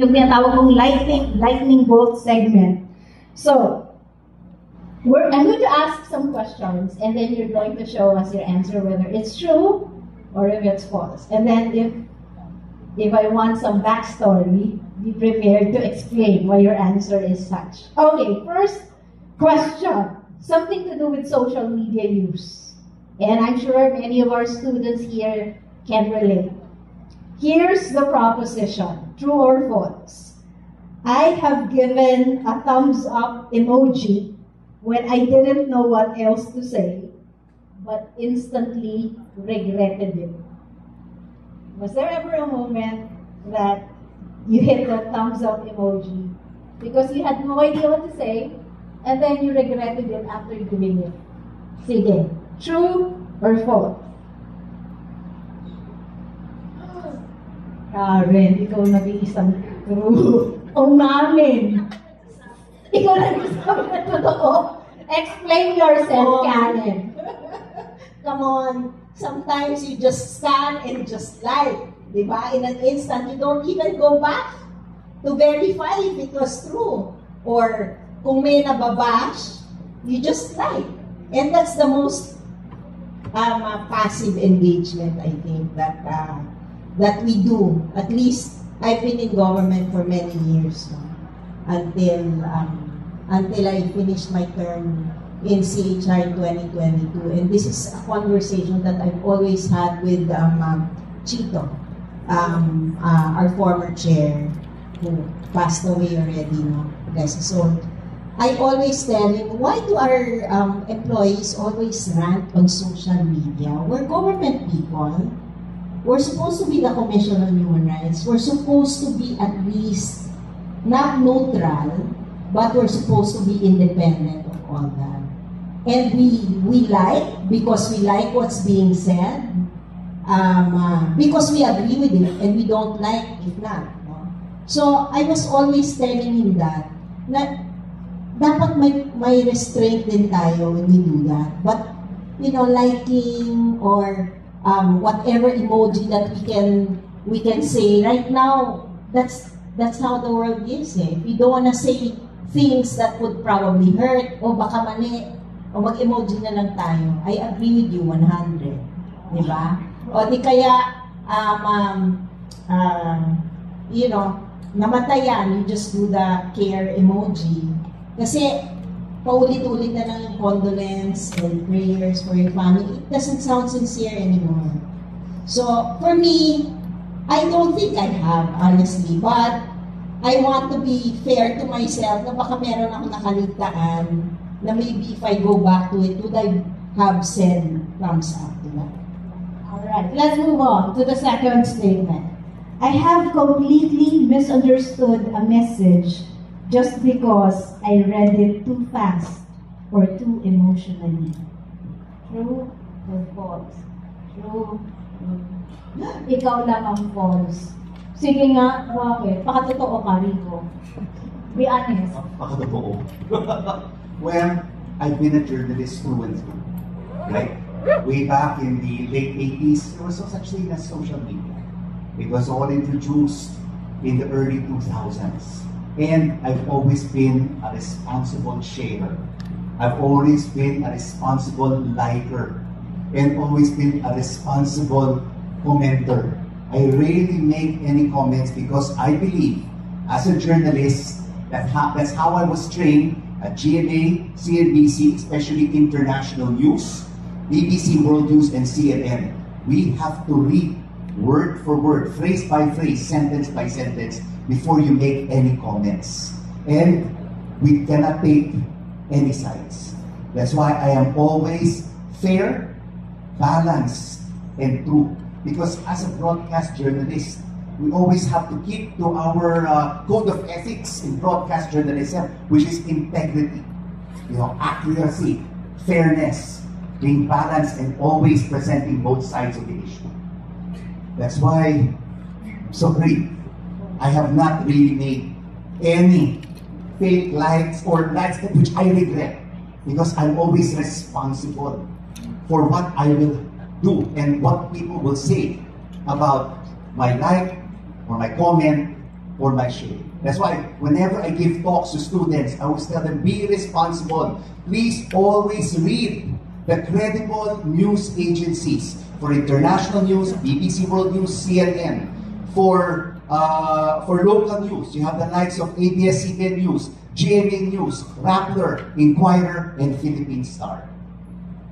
yung tinatawag kong lightning bolt segment. So, I'm going to ask some questions, and then you're going to show us your answer, whether it's true or if it's false. And then if I want some backstory, be prepared to explain why your answer is such. Okay, first question. Something to do with social media use. And I'm sure many of our students here can relate. Here's the proposition, true or false. I have given a thumbs up emoji when I didn't know what else to say, but instantly regretted it. Was there ever a moment that you hit the thumbs up emoji because you had no idea what to say, and then you regretted it after doing it? Sige, true or false? Karen, ikaw nag-iisang true. Umamin. Ikaw nag-iisang na totoo. Explain yourself, Karen. Come on. Sometimes you just scan and just like. Diba? In an instant, you don't even go back to verify if it was true. Or kung may nababash, you just like. And that's the most passive engagement, I think, that we do. At least, I've been in government for many years until I finished my term in CHR 2022. And this is a conversation that I've always had with Chito, our former chair, who passed away already, no? So I always tell him, why do our employees always rant on social media? We're government people. We're supposed to be the Commission on Human Rights. We're supposed to be at least not neutral, but we're supposed to be independent of all that. And we like, because we like what's being said, because we agree with it, and we don't like it not. No? So I was always telling him that, na dapat may restraint din tayo when we do that. But, liking or whatever emoji that we can say right now, that's how the world is. If you don't want to say things that would probably hurt o baka mali, o mag-emoji na lang tayo, I agree with you 100. Diba? O di kaya namatayan, you just do the care emoji. Kasi paulit-ulit na lang yung condolence and prayers for your family. It doesn't sound sincere anymore. So, for me, I don't think I have, honestly. But, I want to be fair to myself na baka meron ako nakaligtaan na maybe if I go back to it, would I have said thumbs up, diba? Alright, let's move on to the second statement. I have completely misunderstood a message just because I read it too fast or too emotionally. True or false? True. Ikaw lang ang false. Sige nga, bakit? Pakatotoo ka, Rico. Be honest. Pakatotoo. Well, I've been a journalist through and through. Right? Way back in the late 80s, there was no such thing as social media. It was all introduced in the early 2000s. And I've always been a responsible sharer. I've always been a responsible liker. And always been a responsible commenter. I rarely make any comments because I believe, as a journalist, that's how I was trained at GMA, CNBC, especially international news, BBC World News, and CNN. We have to read word for word, phrase by phrase, sentence by sentence, before you make any comments. And we cannot take any sides. That's why I am always fair, balanced, and true. Because as a broadcast journalist, we always have to keep to our code of ethics in broadcast journalism, which is integrity, accuracy, fairness, being balanced, and always presenting both sides of the issue. That's why I'm so great. I have not really made any fake likes or likes which I regret, because I'm always responsible for what I will do and what people will say about my like or my comment or my shame. That's why whenever I give talks to students, I always tell them, be responsible. Please always read the credible news agencies. For international news, BBC World News, CNN. For local news, you have the likes of ABS-CBN News, GMA News, Rappler, Inquirer, and Philippine Star.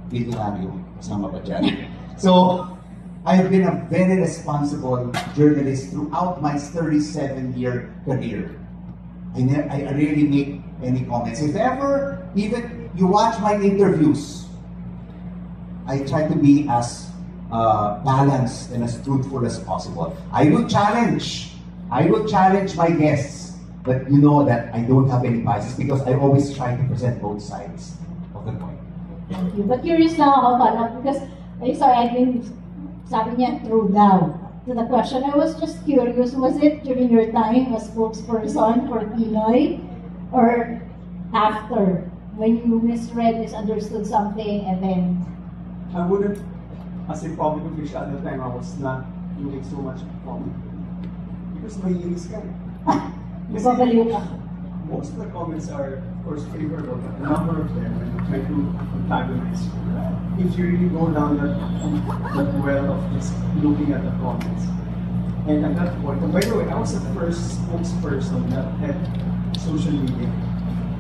Literaryo, kasama pa dyan. So, I've been a very responsible journalist throughout my 37-year career. I rarely make any comments. If ever, even you watch my interviews, I try to be as balanced and as truthful as possible. I will challenge my guests, but you know that I don't have any biases because I always try to present both sides of the coin. Thank you. But curious lang ako, because I saw Edwin, sabi niya, true daw. To the question, I was just curious, was it during your time as spokesperson for Pinoy, or after, when you misunderstood something, and then... I wouldn't, as a public official at the time, I was not doing so much public. Because may inis ka. Nababaliw ka. Most of the comments are, of course, favorable, but a number of them, when you try to antagonize you, if you really go down that well of just looking at the comments. And at that point, and by the way, I was the first spokesperson that had social media.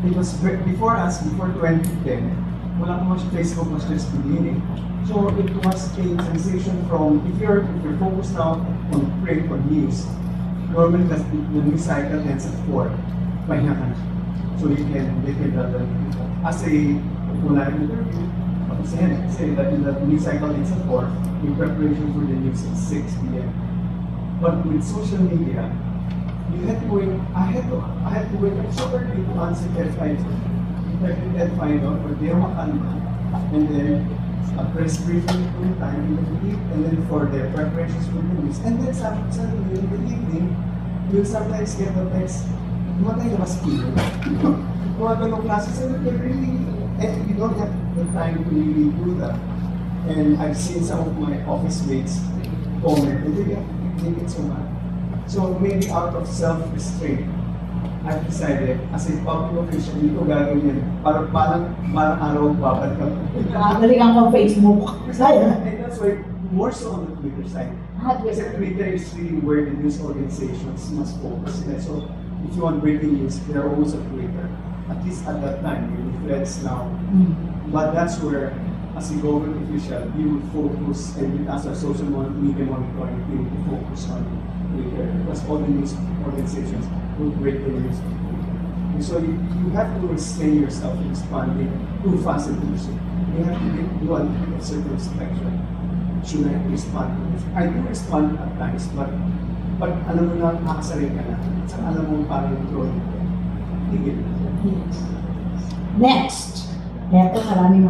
It was before 2010, wala pa much Facebook, was just beginning. So it was a sensation from, if you're focused now on print or news, normally the news cycle ends at 4. Pahinga ka na. So they can as a interview, say that in the news cycle ends at 4, in preparation for the news at 6 p.m. But with social media, you had to wait, I had to wait so early to answer that final, but they're makalma. And then a press briefing for the time in the week, and then for their preparations for the news. And then suddenly in the evening, you'll sometimes get the text, matay na mas kilo. Mga ganong classes, and you don't have the time to really do that. And I've seen some of my office mates comment, and they take it so much. So maybe out of self-restraint, I've decided, as a public official, hindi ko gagawin yan. Parang araw babalik ka. Balikan ko Facebook. And that's why, more so on the Twitter side. Kasi Twitter is really where the news organizations must focus. So, if you want breaking news, there are always a Twitter. At least at that time, with threads now. But that's where, as a government official, you would focus, and as a social media monitoring, you would focus on Twitter. Because all the news organizations would break the news. And so you have to restrain yourself in responding too fast and too soon. You have to do a little of circumspection. Should I respond to this? I do respond at times, but alam mo na, nakasarili ka na. At alam mo parang throwing it. Tigil. Next. Eto, maraming